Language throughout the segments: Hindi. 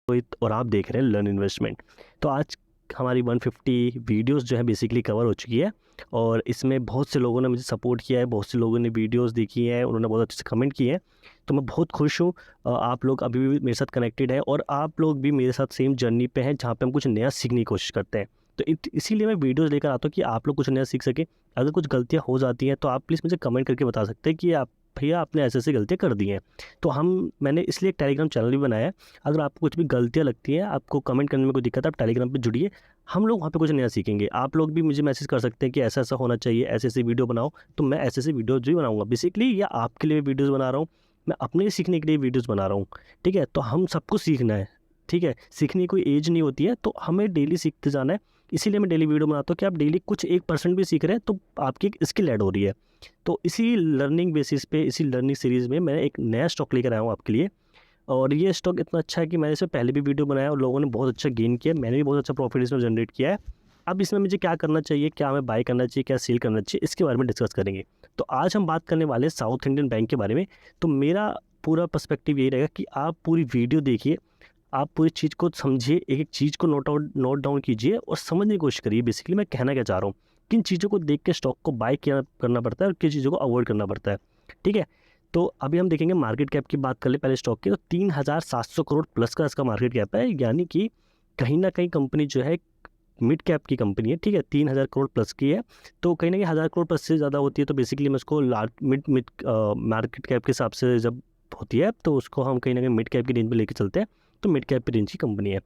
रोहित और आप देख रहे हैं लर्न इन्वेस्टमेंट। तो आज हमारी 150 वीडियोस जो है बेसिकली कवर हो चुकी है और इसमें बहुत से लोगों ने मुझे सपोर्ट किया है, बहुत से लोगों ने वीडियोस देखी है, उन्होंने बहुत अच्छे से कमेंट किए हैं। तो मैं बहुत खुश हूँ। आप लोग अभी भी मेरे साथ कनेक्टेड हैं और आप लोग भी मेरे साथ सेम जर्नी पे हैं जहाँ पे हम कुछ नया सीखने की कोशिश करते हैं। तो इसीलिए मैं वीडियोज़ लेकर आता हूँ कि आप लोग कुछ नया सीख सकें। अगर कुछ गलतियाँ हो जाती हैं तो आप प्लीज़ मुझे कमेंट करके बता सकते हैं कि आप भैया आपने ऐसे ऐसे गलतियाँ कर दी हैं। तो मैंने इसलिए एक टेलीग्राम चैनल भी बनाया है। अगर आपको कुछ भी गलतियाँ लगती हैं, आपको कमेंट करने में कोई दिक्कत है, आप टेलीग्राम पे जुड़िए। हम लोग वहाँ पे कुछ नया सीखेंगे। आप लोग भी मुझे मैसेज कर सकते हैं कि ऐसा-ऐसा होना चाहिए, ऐसे-ऐसे वीडियो बनाओ, तो मैं ऐसे-ऐसे वीडियोज़ भी बनाऊँगा। बेसिकली ये आपके लिए वीडियोज़ बना रहा हूँ, मैं अपने लिए सीखने के लिए वीडियोज़ बना रहा हूँ, ठीक है? तो हम सबको सीखना है, ठीक है? सीखने की कोई एज नहीं होती है, तो हमें डेली सीखते जाना है। इसीलिए मैं डेली वीडियो बनाता हूँ कि आप डेली कुछ 1% भी सीख रहे हैं, तो आपकी एक स्किल ऐड हो रही है। तो इसी लर्निंग बेसिस पे, इसी लर्निंग सीरीज़ में मैं एक नया स्टॉक लेकर आया हूँ आपके लिए। और ये स्टॉक इतना अच्छा है कि मैंने इससे पहले भी वीडियो बनाया और लोगों ने बहुत अच्छा गेन किया, मैंने भी बहुत अच्छा प्रॉफिट इसमें जनरेट किया है। अब इसमें मुझे क्या करना चाहिए, क्या हमें बाय करना चाहिए, क्या सेल करना चाहिए, इसके बारे में डिस्कस करेंगे। तो आज हम बात करने वाले हैं साउथ इंडियन बैंक के बारे में। तो मेरा पूरा पर्सपेक्टिव यही रहेगा कि आप पूरी वीडियो देखिए, आप पूरी चीज़ को समझिए, एक-एक चीज़ को नोट डाउन कीजिए और समझने की कोशिश करिए बेसिकली मैं कहना क्या चाह रहा हूँ। किन चीज़ों को देख के स्टॉक को बाय किया करना पड़ता है और किन चीज़ों को अवॉइड करना पड़ता है, ठीक है? तो अभी हम देखेंगे मार्केट कैप की बात कर लें पहले स्टॉक की। तो 3,700 करोड़ प्लस का इसका मार्केट कैप है, यानी कि कहीं न कहीं कंपनी जो है मिड कैप की कंपनी है, ठीक है? 3,000 करोड़ प्लस की है, तो कहीं न कहीं 1,000 करोड़ प्लस से ज़्यादा होती है तो बेसिकली मैं उसको large mid mid market cap के हिसाब से जब होती है तो उसको हम कहीं न कहीं मिड कैप की रेंज में लेके चलते हैं, तो मिड कैप की रेंज की कंपनी है।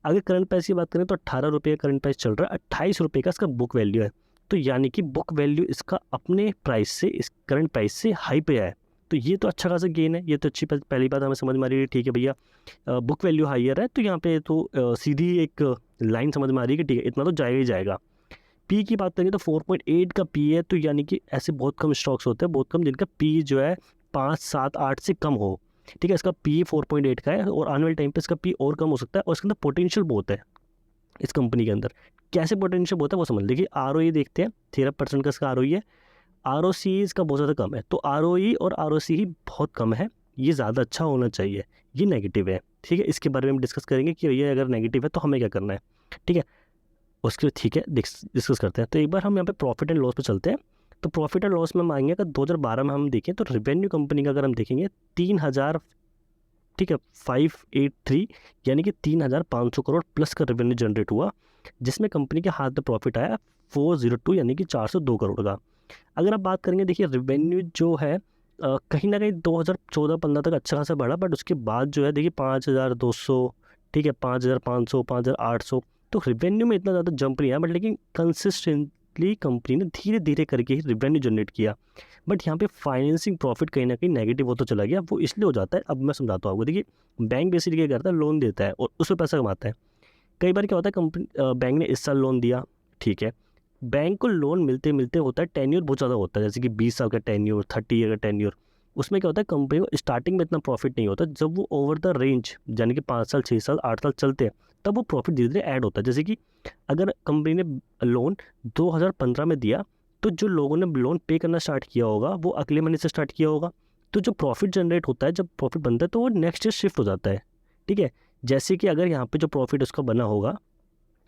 अगर करंट प्राइस की बात करें तो ₹18 करंट प्राइस चल रहा है, ₹28 का इसका बुक वैल्यू है। तो यानी कि बुक वैल्यू इसका अपने प्राइस से, इस करंट प्राइस से हाई पे है। तो ये तो अच्छा खासा गेन है, ये तो अच्छी पहली बात हमें समझ में आ रही है, ठीक है भैया बुक वैल्यू हाइयर है, तो यहाँ पे तो सीधी एक लाइन समझ में आ रही है कि ठीक है, इतना तो जाएगा ही जाएगा। पी की बात करें तो 4.8 का पी है, तो यानी कि ऐसे बहुत कम स्टॉक्स होते हैं, बहुत कम जिनका पी जो है 5, 7, 8 से कम हो। ठीक है, इसका पी 4.8 का है और आने वाले टाइम पे इसका पी और कम हो सकता है और इसके अंदर पोटेंशियल बहुत है इस कंपनी के अंदर। कैसे पोटेंशियल बहुत है वो समझ लीजिए। आरओई देखते हैं, 13% का इसका आरओई है। आरओसी इसका बहुत ज़्यादा कम है, तो आरओई और आरओसी ही बहुत कम है, ये ज़्यादा अच्छा होना चाहिए, ये नेगेटिव है। ठीक है, इसके बारे में हम डिस्कस करेंगे कि ये अगर नेगेटिव है तो हमें क्या करना है। ठीक है, उसके ठीक है डिस्कस करते हैं। तो एक बार हम यहाँ पे प्रॉफिट एंड लॉस पे चलते हैं। तो प्रॉफिट एंड लॉस में हम आएंगे, अगर 2012 में हम देखें तो रेवेन्यू कंपनी का अगर हम देखेंगे 3,000, ठीक है 583, यानी कि 3,500 करोड़ प्लस का रेवेन्यू जनरेट हुआ, जिसमें कंपनी के हाथ में प्रॉफिट आया 402, यानी कि 402 करोड़ का। अगर आप बात करेंगे, देखिए रेवेन्यू जो है कहीं ना कहीं 2014-15 तक अच्छा खासा बढ़ा, बट उसके बाद जो है देखिए 5,200, ठीक है 5,500, 5,800, तो रेवेन्यू में इतना ज़्यादा जंप नहीं आया, बट लेकिन कंसिस्टेंटली कंपनी ने धीरे धीरे करके ही रेवेन्यू जनरेट किया। बट यहाँ पे फाइनेंसिंग प्रॉफिट कहीं ना कहीं नेगेटिव होता चला गया। वो इसलिए हो जाता है, अब मैं समझाता हूँ आपको। देखिए बैंक बेसिकली क्या करता है, लोन देता है और उसमें पैसा कमाता है। कई बार क्या होता है, कंपनी बैंक ने इस साल लोन दिया, ठीक है, बैंक को लोन मिलते मिलते होता है टेन्योर बहुत ज़्यादा होता है, जैसे कि 20 साल का टेन्योर, 30 ईयर का टेन्योर। उसमें क्या होता है, कंपनी को स्टार्टिंग में इतना प्रॉफिट नहीं होता, जब वो ओवर द रेंज यानी कि 5 साल, 6 साल, 8 साल चलते हैं, तब वो प्रॉफिट धीरे धीरे ऐड होता है। जैसे कि अगर कंपनी ने लोन 2015 में दिया, तो जो लोगों ने लोन पे करना स्टार्ट किया होगा वो अगले महीने से स्टार्ट किया होगा, तो जो प्रॉफिट जनरेट होता है, जब प्रॉफिट बनता है तो वो नेक्स्ट ईयर शिफ्ट हो जाता है। ठीक है, जैसे कि अगर यहाँ पे जो प्रॉफिट उसका बना होगा,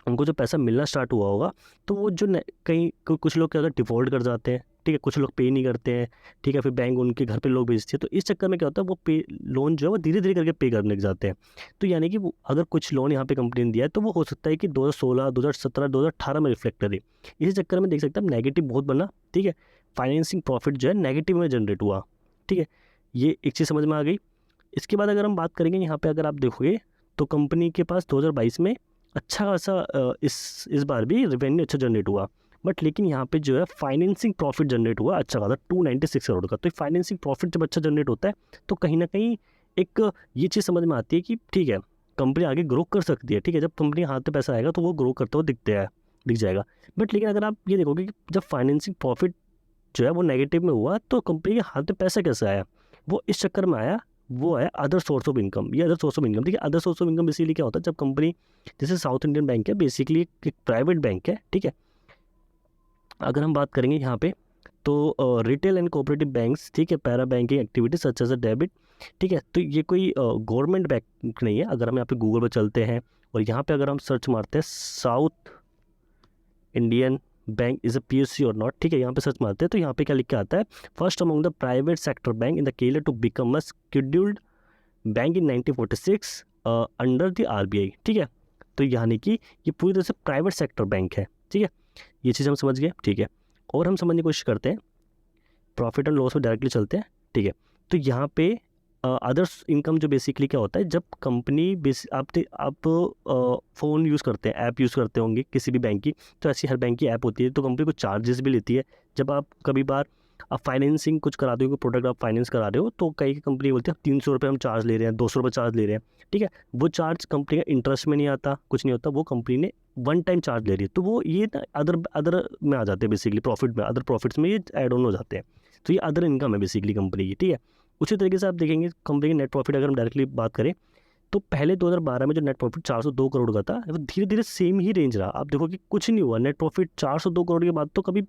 उनको जो पैसा मिलना स्टार्ट हुआ होगा, तो वो जो कहीं कुछ लोग क्या होता है, डिफ़ॉल्ट कर जाते हैं, ठीक है, कुछ लोग पे नहीं करते हैं, ठीक है, फिर बैंक उनके घर पे लोग भेजती है, तो इस चक्कर में क्या होता है, वो पे लोन जो है वो धीरे धीरे करके पे करने लग जाते हैं। तो यानी कि वो अगर कुछ लोन यहाँ पे कंपनी ने दिया है, तो वो हो सकता है कि 2016, 2017, 2018 में रिफ्लेक्ट करे। इसी चक्कर में देख सकते हैं नेगेटिव बहुत बना, ठीक है, फाइनेंसिंग प्रॉफिट जो है नेगेटिव में जनरेट हुआ। ठीक है, ये एक चीज़ समझ में आ गई। इसके बाद अगर हम बात करेंगे यहाँ पे, अगर आप देखोगे तो कंपनी के पास 2022 में अच्छा खासा इस बार भी रेवेन्यू अच्छा जनरेट हुआ, बट लेकिन यहाँ पे जो है फाइनेंसिंग प्रॉफिट जनरेट हुआ अच्छा खासा 296 करोड़ का। तो फाइनेंसिंग प्रॉफिट जब अच्छा जनरेट होता है तो कहीं ना कहीं एक ये चीज़ समझ में आती है कि ठीक है, कंपनी आगे ग्रो कर सकती है। ठीक है, जब कंपनी हाथ में पैसा आएगा तो वो ग्रो करते हुए दिख जाएगा। बट लेकिन अगर आप ये देखोगे कि जब फाइनेंसिंग प्रॉफिट जो है वो नेगेटिव में हुआ, तो कंपनी के हाथ में पैसा कैसे आया, वो इस चक्कर में आया, वो है अदर सोर्स ऑफ इनकम। ये अदर सोर्स ऑफ इनकम, देखिए अदर सोर्स ऑफ इनकम इसीलिए क्या होता है, जब कंपनी, जैसे साउथ इंडियन बैंक है बेसिकली एक प्राइवेट बैंक है, ठीक है। अगर हम बात करेंगे यहाँ पे तो रिटेल एंड कोऑपरेटिव बैंक्स, ठीक है, para banking activities such as a debit ठीक है। तो ये कोई गवर्नमेंट बैंक नहीं है। अगर हम यहाँ पे गूगल पर चलते हैं और यहाँ पे अगर हम सर्च मारते हैं south Indian bank is a PSU और नॉट, ठीक है, यहाँ पे सर्च मारते हैं तो यहाँ पे क्या लिख के आता है, first among the private sector bank in the Kerala to become a scheduled bank in 1946 under the RBI, ठीक है। तो यानी कि ये पूरी तरह से प्राइवेट सेक्टर बैंक है, ठीक है। ये चीज़ हम समझ गए, ठीक है। और हम समझने की कोशिश करते हैं, प्रॉफिट एंड लॉस में डायरेक्टली चलते हैं, ठीक है। तो यहाँ पे अदर्स इनकम जो बेसिकली क्या होता है, जब कंपनी आप फ़ोन यूज़ करते हैं, ऐप यूज़ करते होंगे किसी भी बैंक की, तो ऐसी हर बैंक की ऐप होती है, तो कंपनी कुछ चार्जेस भी लेती है। जब आप कभी बार आप फाइनेंसिंग कुछ कराते हो, कोई प्रोडक्ट आप फाइनेंस करा रहे हो, तो कई कंपनी बोलती है 300 रुपये हम चार्ज ले रहे हैं, 200 रुपये चार्ज ले रहे हैं, ठीक है। वो चार्ज कंपनी का इंटरेस्ट में नहीं आता, कुछ नहीं होता, वो कंपनी ने वन टाइम चार्ज ले रही है, तो वो ये अदर में आ जाते हैं, बेसिकली प्रॉफिट में, अदर प्रॉफिट्स में ये ऐड ऑन हो जाते हैं। तो ये अदर इनकम है बेसिकली कंपनी की, ठीक है। उसी तरीके से आप देखेंगे कंपनी की नेट प्रॉफिट, अगर हम डायरेक्टली बात करें तो पहले 2012 में जो नेट प्रॉफिट 402 करोड़ का था, वो धीरे धीरे सेम ही रेंज रहा। आप देखो कि कुछ नहीं हुआ, नेट प्रॉफिट 402 करोड़ के बाद तो कभी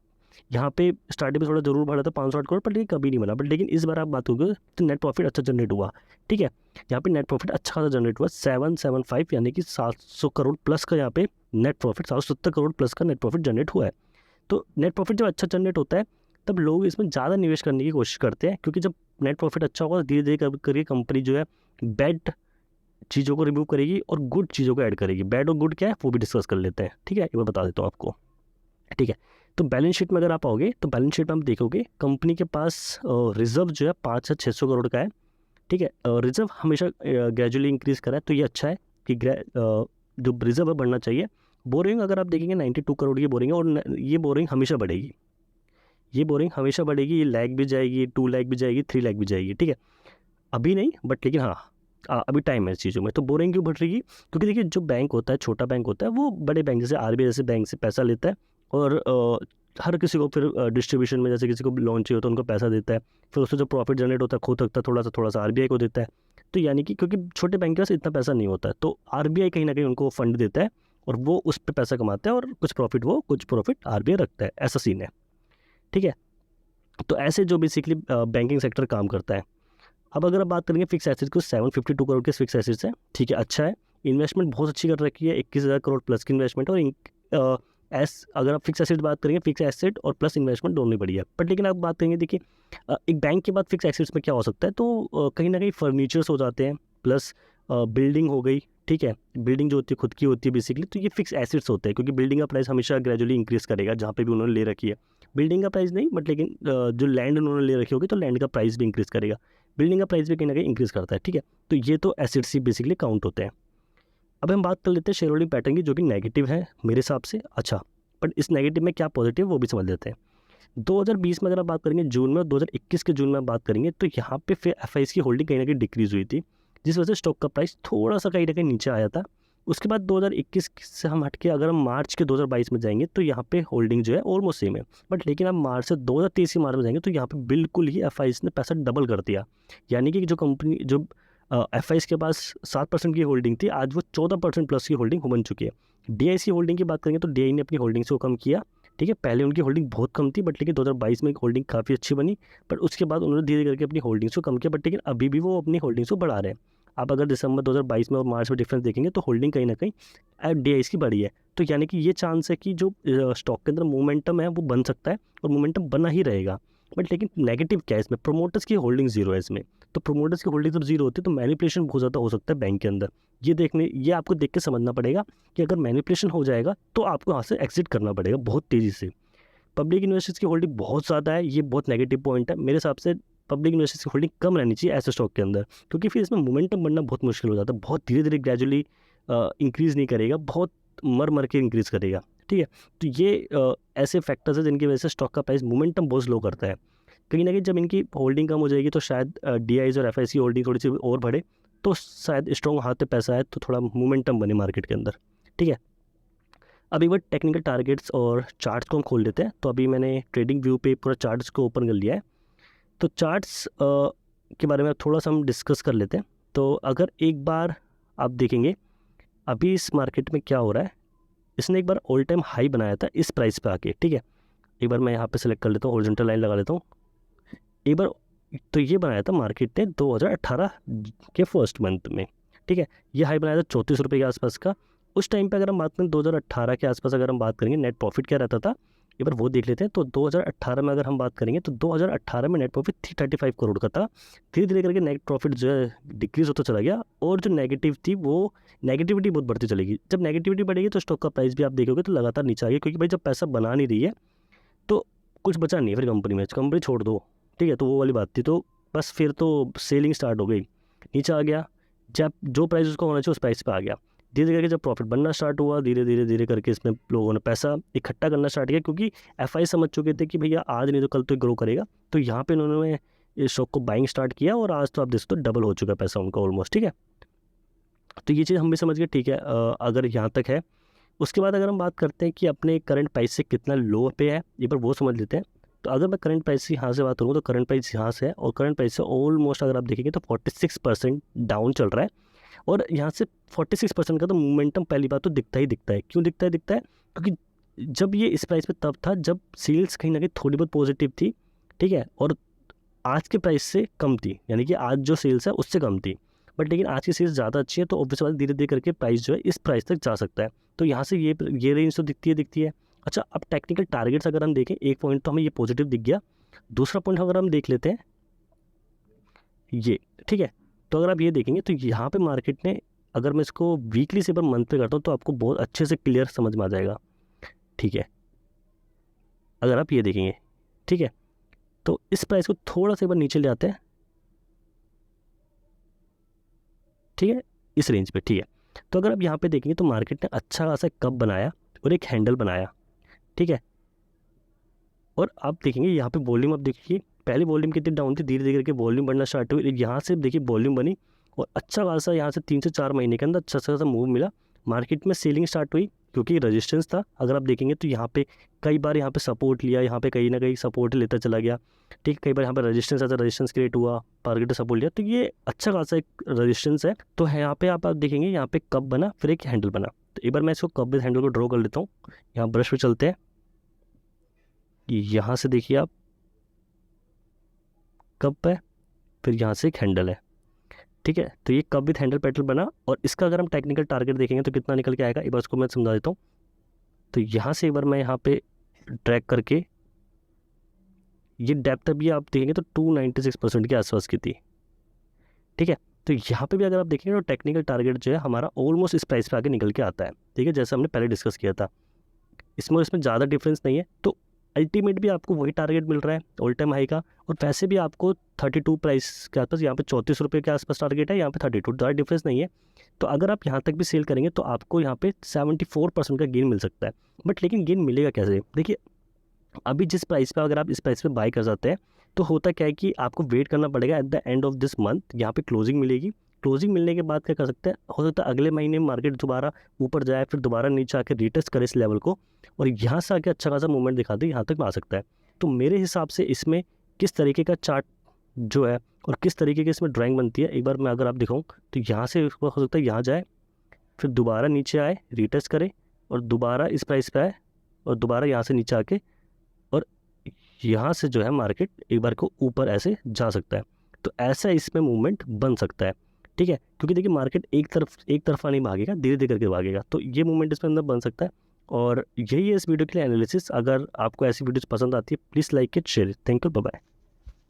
यहाँ पे स्टार्टिंग में थोड़ा जरूर बढ़ा था 508 करोड़, पर लेकिन कभी नहीं बना। बट लेकिन इस बार आप बात करोगे तो नेट प्रॉफिट अच्छा जनरेट हुआ, ठीक है। यहाँ पे नेट प्रॉफिट अच्छा खासा जनरेट हुआ, 775 यानी कि 700 करोड़ प्लस का यहाँ पे नेट प्रॉफिट, 770 करोड़ प्लस का नेट प्रॉफिट जनरेट हुआ है। तो नेट प्रॉफिट जब अच्छा जनरेट होता है तब लोग इसमें ज़्यादा निवेश करने की कोशिश करते हैं, क्योंकि जब नेट प्रॉफिट अच्छा होगा तो धीरे धीरे करके कंपनी जो है बैड चीज़ों को रिमूव करेगी और गुड चीज़ों को ऐड करेगी। बैड और गुड क्या है वो भी डिस्कस कर लेते हैं, ठीक है, एक बार बता देता हूँ आपको, ठीक है। तो बैलेंस शीट में अगर आप आओगे तो बैलेंस शीट में हम देखोगे कंपनी के पास रिजर्व जो है 500-600 करोड़ का है, ठीक है। रिजर्व हमेशा ग्रेजुअली इंक्रीज़ करा है, तो ये अच्छा है कि जो रिजर्व है बढ़ना चाहिए। बोरिंग अगर आप देखेंगे 92 करोड़ की बोरिंग है, और ये बोरिंग हमेशा बढ़ेगी, ये बोरिंग हमेशा बढ़ेगी, ये लाख भी जाएगी, 2 लाख भी जाएगी, 3 लाख भी जाएगी, ठीक है। अभी नहीं, बट लेकिन हाँ अभी टाइम है इस चीज़ों में। तो बोरिंग क्यों बढ़ रही है, क्योंकि देखिए जो बैंक होता है, छोटा बैंक होता है, वो बड़े बैंक जैसे RBI जैसे बैंक से पैसा लेता है और हर किसी को फिर डिस्ट्रीब्यूशन में, जैसे किसी को लोन चाहिए तो उनको पैसा देता है, फिर उससे जो प्रॉफिट जनरेट होता है खुद तक थोड़ा सा RBI को देता है। तो यानी कि क्योंकि छोटे बैंक के पास इतना पैसा नहीं होता है, तो RBI कहीं ना कहीं उनको फंड देता है और वो उस पर पैसा कमाता है, और कुछ प्रॉफिट RBI रखता है, ऐसा सीन है, ठीक है। तो ऐसे जो बेसिकली बैंकिंग सेक्टर काम करता है। अब अगर आप बात करेंगे फिक्स एसेट्स को, 752 करोड़ के फिक्स एसेट्स हैं, ठीक है, अच्छा है। इन्वेस्टमेंट बहुत अच्छी कर रखी है, 21,000 करोड़ प्लस की इन्वेस्टमेंट। और अगर आप फिक्स एसेट बात करेंगे, फिक्स एसेट और प्लस इन्वेस्टमेंट दोनों ही बढ़िया है। बट लेकिन आप बात करेंगे, देखिए एक बैंक के बाद फिक्स एसेट्स में क्या हो सकता है, तो कहीं ना कहीं फर्नीचर्स हो जाते हैं, प्लस बिल्डिंग हो गई, ठीक है। बिल्डिंग जो होती है खुद की होती है बेसिकली, तो ये फिक्स एसेट्स होते हैं, क्योंकि बिल्डिंग का प्राइस हमेशा ग्रेजुअली इंक्रीज करेगा जहाँ पे भी उन्होंने ले रखी है। बिल्डिंग का प्राइस नहीं, बट लेकिन जो लैंड उन्होंने ले रखी होगी तो लैंड का प्राइस भी इंक्रीज़ करेगा, बिल्डिंग का प्राइस भी कहीं ना कहीं इंक्रीज़ करता है, ठीक है। तो ये तो एसेट्स ही बेसिकली काउंट होते हैं। अब हम बात कर लेते हैं शेयर होल्डिंग पैटर्न की, जो कि नेगेटिव है मेरे हिसाब से। अच्छा, बट इस नेगेटिव में क्या पॉजिटिव है वो भी समझ लेते हैं। 2020 में अगर आप बात करेंगे जून में, और 2021 के जून में आप बात करेंगे, तो यहाँ पे फिर FIs की होल्डिंग कहीं ना कहीं डिक्रीज़ हुई थी, जिस वजह से स्टॉक का प्राइस थोड़ा सा कहीं ना कहीं नीचे आया था। उसके बाद 2021 से हम हटके अगर हम मार्च के 2022 में जाएंगे तो यहाँ पे होल्डिंग जो है ऑलमोस्ट सेम है। बट लेकिन आप मार्च से 2023 के मार्च में जाएंगे तो यहाँ पे बिल्कुल ही FIs ने पैसा डबल कर दिया। यानी कि जो कंपनी जो FIs के पास 7% की होल्डिंग थी, आज वो 14% प्लस की होल्डिंग बन चुकी है। DIs की होल्डिंग की बात करेंगे तो DI ने अपनी होल्डिंग्स को कम किया, ठीक है। पहले उनकी होल्डिंग बहुत कम थी, बट लेकिन 2022 में होल्डिंग काफ़ी अच्छी बनी, पर उसके बाद उन्होंने धीरे करके अपनी होल्डिंग्स को कम किया, बट लेकिन अभी भी वो अपनी होल्डिंग्स को बढ़ा रहे हैं। आप अगर दिसंबर 2022 में और मार्च में डिफरेंस देखेंगे तो होल्डिंग कहीं ना कहीं DIs की बढ़ी है। तो यानी कि ये चांस है कि जो स्टॉक के अंदर मोमेंटम है वो बन सकता है, और मोमेंटम बना ही रहेगा। बट लेकिन नेगेटिव क्या है इसमें, प्रोमोटर्स की होल्डिंग जीरो है इसमें। तो प्रोमोटर्स की होल्डिंग जब जीरो होती है तो मैनिपुलेशन बहुत ज़्यादा हो सकता है बैंक के अंदर। ये आपको देख के समझना पड़ेगा कि अगर मैनिपुलेशन हो जाएगा तो आपको यहाँ से एग्जिट करना पड़ेगा बहुत तेज़ी से। पब्लिक इन्वेस्टर्स की होल्डिंग बहुत ज़्यादा है, ये बहुत नेगेटिव पॉइंट है मेरे हिसाब से। पब्लिक इन्वेस्टर्स की होल्डिंग कम रहनी चाहिए ऐसे स्टॉक के अंदर, क्योंकि फिर इसमें मोमेंटम बनना बहुत मुश्किल हो जाता है। बहुत धीरे धीरे ग्रेजुअली इंक्रीज़ नहीं करेगा, बहुत मर के इंक्रीज़ करेगा, ठीक है। तो ये ऐसे फैक्टर्स हैं जिनकी वजह से स्टॉक का प्राइस मोमेंटम बहुत स्लो करता है। कहीं ना कहीं जब इनकी होल्डिंग कम हो जाएगी तो शायद DIs और FIs की होल्डिंग थोड़ी सी और बढ़े, तो शायद स्ट्रॉन्ग हाथ पे पैसा है तो थोड़ा मोमेंटम बने मार्केट के अंदर, ठीक है। अब एक बार टेक्निकल टारगेट्स और चार्ट्स को हम खोल लेते हैं। तो अभी मैंने ट्रेडिंग व्यू पे पूरा चार्ट्स को ओपन कर लिया है। तो चार्ट्स के बारे में थोड़ा सा हम डिस्कस कर लेते हैं। तो अगर एक बार आप देखेंगे अभी इस मार्केट में क्या हो रहा है, इसने एक बार ऑल टाइम हाई बनाया था इस प्राइस पे आके, ठीक है। एक बार मैं यहाँ पे सेलेक्ट कर लेता हूँ, हॉरिजॉन्टल लाइन लगा लेता हूँ। एक बार तो ये बनाया था मार्केट ने 2018 के फर्स्ट मंथ में, ठीक है। ये हाई बनाया था 34 रुपये के आसपास का। उस टाइम पे अगर हम बात करें 2018 के आसपास, अगर हम बात करेंगे नेट प्रॉफिट क्या रहता था, एक बार वो देख लेते हैं। तो 2018 में अगर हम बात करेंगे तो 2018 में नेट प्रॉफिट 335 करोड़ का था। धीरे धीरे करके नेट प्रॉफिट जो है डिक्रीज होता चला गया, और जो नेगेटिव थी वो नेगेटिविटी बहुत बढ़ती चलेगी। जब नेगेटिविटी बढ़ेगी तो स्टॉक का प्राइस भी आप देखोगे तो लगातार नीचे आ गया, क्योंकि भाई जब पैसा बना नहीं रही है तो कुछ बचा नहीं है फिर कंपनी में, कंपनी छोड़ दो, ठीक है। तो वो वाली बात थी, तो बस फिर तो सेलिंग स्टार्ट हो गई, नीचे आ गया। जब जो प्राइस उसका होना चाहिए उस प्राइस पे आ गया। धीरे धीरे करके जब प्रॉफिट बनना स्टार्ट हुआ, धीरे धीरे धीरे करके इसमें लोगों ने पैसा इकट्ठा करना स्टार्ट किया, क्योंकि एफआई समझ चुके थे कि भैया आज नहीं तो कल तो ग्रो करेगा। तो यहाँ पे उन्होंने इस स्टॉक को बाइंग स्टार्ट किया, और आज तो आप देख सकते हो डबल हो चुका है पैसा उनका ऑलमोस्ट, ठीक है। तो ये चीज़ हम भी समझ गए, ठीक है। अगर यहाँ तक है, उसके बाद अगर हम बात करते हैं कि अपने करंट प्राइस से कितना लो पे है, एक बार वो समझ लेते हैं। तो अगर मैं करंट प्राइस से यहाँ से बात करूँ तो करंट प्राइस यहाँ से है, और करंट प्राइस से ऑलमोस्ट अगर आप देखेंगे तो 46% डाउन चल रहा है। और यहाँ से 46% का तो मोमेंटम पहली बात तो दिखता ही दिखता है। क्यों दिखता है क्योंकि जब ये इस प्राइस पे तब था जब सेल्स कहीं ना कहीं थोड़ी बहुत पॉजिटिव थी, ठीक है, और आज के प्राइस से कम थी, यानी कि आज जो सेल्स है उससे कम थी। बट लेकिन आज की सेल्स ज़्यादा अच्छी है, तो ऑब्वियस बात धीरे धीरे करके प्राइस जो है इस प्राइस तक जा सकता है। तो यहाँ से ये रेंज तो दिखती है। अच्छा, अब टेक्निकल टारगेट्स अगर हम देखें, एक पॉइंट तो हमें ये पॉजिटिव दिख गया। दूसरा पॉइंट अगर हम देख लेते हैं ये, ठीक है। तो अगर आप ये देखेंगे तो यहाँ पे मार्केट ने, अगर मैं इसको वीकली से पर मंथ पे करता हूँ तो आपको बहुत अच्छे से क्लियर समझ में आ जाएगा, ठीक है। अगर आप ये देखेंगे, ठीक है, तो इस प्राइस को थोड़ा सा एक बार नीचे ले आते हैं, ठीक है, इस रेंज पे, ठीक है। तो अगर आप यहाँ पे देखेंगे तो मार्केट ने अच्छा खासा कप बनाया और एक हैंडल बनाया, ठीक है। और आप देखेंगे यहाँ पे वॉल्यूम, आप देखिए पहले वॉल्यूम कितनी डाउन थी, धीरे धीरे करके वॉल्यूम बढ़ना स्टार्ट हुई। यहाँ से देखिए वॉल्यूम बनी, और अच्छा खासा यहाँ से 3 से 4 महीने के अंदर अच्छा खासा मूव मिला। मार्केट में सेलिंग स्टार्ट हुई, क्योंकि रेजिस्टेंस था। अगर आप देखेंगे तो यहाँ पे कई बार यहाँ पे सपोर्ट लिया, यहाँ पे कहीं ना कहीं सपोर्ट लेता चला गया, ठीक। कई बार यहाँ पे रेजिस्टेंस आता, रेजिस्टेंस क्रिएट हुआ, टारगेट सपोर्ट लिया, तो ये अच्छा खासा एक रेजिस्टेंस है। तो है यहाँ पे आप देखेंगे यहाँ पे कप बना, फिर एक हैंडल बना। तो एक बार मैं इसको कप विद हैंडल को ड्रॉ कर लेता हूँ। यहाँ ब्रश पे चलते हैं, यहाँ से देखिए आप कप है, फिर यहाँ से एक हैंडल है, ठीक है। तो ये कप विथ हैंडल पैटर्न बना, और इसका अगर हम टेक्निकल टारगेट देखेंगे तो कितना निकल के आएगा, एक बार उसको मैं समझा देता हूँ। तो यहाँ से एक बार मैं यहाँ पे ट्रैक करके, ये डेप्थ अभी आप देखेंगे तो 296% के आसपास की थी, ठीक है। तो यहाँ पे भी अगर आप देखेंगे तो टेक्निकल टारगेट जो है हमारा ऑलमोस्ट इस प्राइस पे आके निकल के आता है, ठीक है, जैसे हमने पहले डिस्कस किया था। इसमें और इसमें ज़्यादा डिफरेंस नहीं है। तो अल्टीमेट भी आपको वही टारगेट मिल रहा है ऑल टाइम हाई का, और वैसे भी आपको 32 प्राइस के आसपास, यहाँ पे 34 रुपये के आसपास टारगेट है, यहाँ पे 32, ज़्यादा डिफरेंस नहीं है। तो अगर आप यहाँ तक भी सेल करेंगे तो आपको यहाँ पे 74% का गेन मिल सकता है। बट लेकिन गेन मिलेगा कैसे, देखिए अभी जिस प्राइस पे, अगर आप इस प्राइस पे बाई कर जाते हैं तो होता क्या है कि आपको वेट करना पड़ेगा at the end of this month, यहाँ पे क्लोजिंग मिलेगी। क्लोजिंग मिलने के बाद क्या कर सकते हैं, हो सकता है अगले महीने मार्केट दोबारा ऊपर जाए, फिर दोबारा नीचे आकर रिटेस्ट करे इस लेवल को, और यहाँ से आके अच्छा खासा मूवमेंट दिखा दे, यहाँ तक आ सकता है। तो मेरे हिसाब से इसमें किस तरीके का चार्ट जो है और किस तरीके की इसमें ड्राइंग बनती है, एक बार मैं अगर आप दिखाऊँ तो यहाँ से हो सकता है यहाँ जाए, फिर दोबारा नीचे आए, रिटेस्ट करे, और दोबारा इस प्राइस पे आए, और दोबारा यहाँ से नीचे आके, और यहाँ से जो है मार्केट एक बार को ऊपर ऐसे जा सकता है। तो ऐसा इसमें मूवमेंट बन सकता है, ठीक है, क्योंकि देखिए मार्केट एक तरफा नहीं भागेगा, धीरे धीरे करके भागेगा। तो ये मूवमेंट इसमें अंदर बन सकता है, और यही है इस वीडियो के लिए एनालिसिस। अगर आपको ऐसी वीडियोस पसंद आती है please like it, share it. Thank you, bye bye.